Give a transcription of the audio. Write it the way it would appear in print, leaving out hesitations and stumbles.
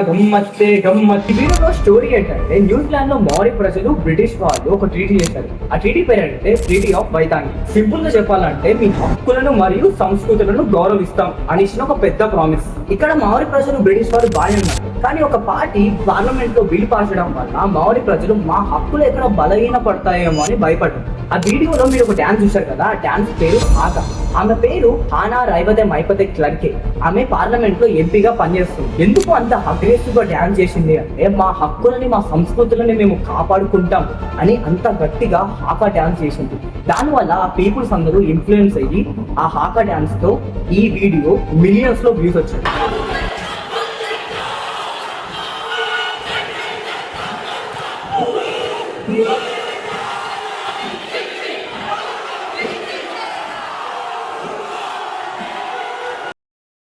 గమ్మత్తే గమ్మత్. ఈ వీడియోలో స్టోరీ ఏంటంటే న్యూజిలాండ్ లో మౌరి ప్రజలు బ్రిటిష్ వాళ్ళు ఒక ట్రీటీ చేశారు. ఆ ట్రీటీ పేరు అంటే ట్రీటీ ఆఫ్ వైతాంగి. సింపుల్ గా చెప్పాలంటే మీ హక్కులను మరియు సంస్కృతులను గౌరవిస్తాం అని ఇచ్చిన ఒక పెద్ద ప్రామిస్. ఇక్కడ మౌరి ప్రజలు బ్రిటిష్ వారు బాగా ఉన్నారు, కానీ ఒక పార్టీ పార్లమెంట్ లో బిల్ పాస్ చేయడం వల్ల మౌరి ప్రజలు మా హక్కులు ఎక్కడ బలహీన పడతాయేమో అని భయపడ్డారు. ఆ వీడియోలో మీరు ఒక డాన్స్ చూశారు కదా, ఆ డాన్స్ పేరు ఆగా. ఆమె పేరు హానా రైవతే మైపతే క్లర్కే. ఆమె పార్లమెంట్ లో ఎంపీగా పనిచేస్తుంది. ఎందుకు అంత అగ్రెసివ్ గా డాన్స్ చేసింది అంటే మా హక్కులని మా సంస్కృతులని మేము కాపాడుకుంటాం అని అంత గట్టిగా హాకా డాన్స్ చేసింది. దానివల్ల ఆ పీపుల్స్ అందరూ ఇన్ఫ్లుయెన్స్ అయ్యి ఆ హాకా డాన్స్ తో ఈ వీడియో మిలియన్స్ లో వ్యూస్ వచ్చాయి.